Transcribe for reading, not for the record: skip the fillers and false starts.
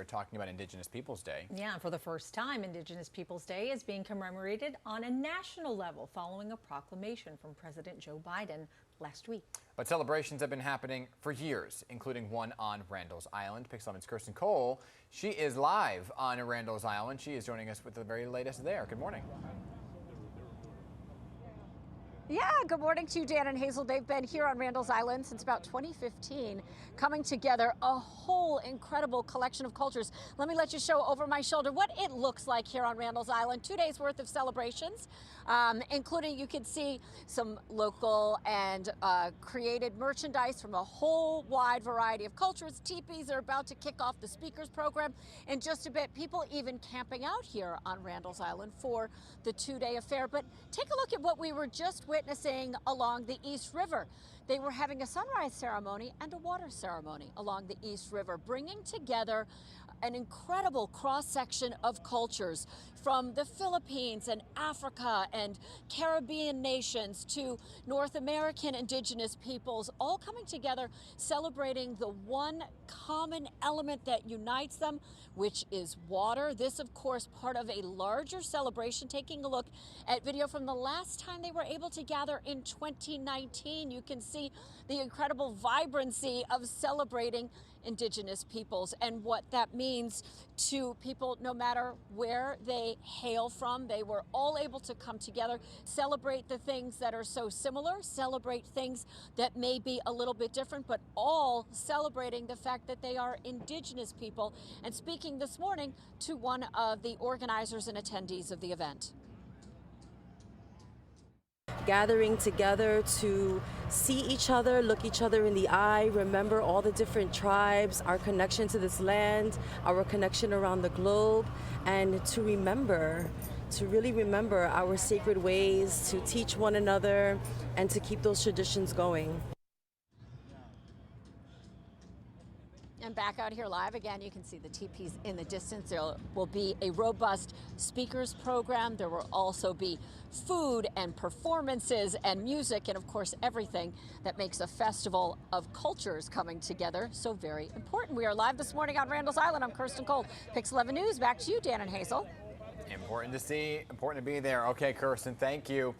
talking about Indigenous Peoples Day. Yeah, for the first time, Indigenous Peoples Day is being commemorated on a national level following a proclamation from President Joe Biden last week. But celebrations have been happening for years, including one on Randalls Island. Pix 11's Kirsten Cole, she is live on Randalls Island. She is joining us with the very latest there. Good morning. Yeah, good morning to you, Dan and Hazel. They've been here on Randalls Island since about 2015, coming together a whole incredible collection of cultures. Let me let you show over my shoulder what it looks like here on Randalls Island. 2 days worth of celebrations, including you can see some local and created merchandise from a whole wide variety of cultures. Teepees are about to kick off the speakers program in just a bit. People even camping out here on Randalls Island for the 2-day affair. But take a look at what we were just witnessing along the East River. They were having a sunrise ceremony and a water ceremony along the East River, bringing together an incredible cross-section of cultures from the Philippines and Africa and Caribbean nations to North American indigenous peoples, all coming together, celebrating the one common element that unites them, which is water. This, of course, part of a larger celebration. Taking a look at video from the last time they were able to gather in 2019, you can see the incredible vibrancy of celebrating Indigenous peoples and what that means to people no matter where they hail from. They were all able to come together, celebrate the things that are so similar, celebrate things that may be a little bit different, but all celebrating the fact that they are Indigenous people. And speaking this morning to one of the organizers and attendees of the event. Gathering together to see each other, look each other in the eye, remember all the different tribes, our connection to this land, our connection around the globe, and to really remember our sacred ways, to teach one another, and to keep those traditions going. And back out here live again, you can see the teepees in the distance. There will be a robust speakers program. There will also be food and performances and music and, of course, everything that makes a festival of cultures coming together so very important. We are live this morning on Randalls Island. I'm Kirsten Cole, Pix 11 News. Back to you, Dan and Hazel. Important to see, important to be there. Okay, Kirsten, thank you.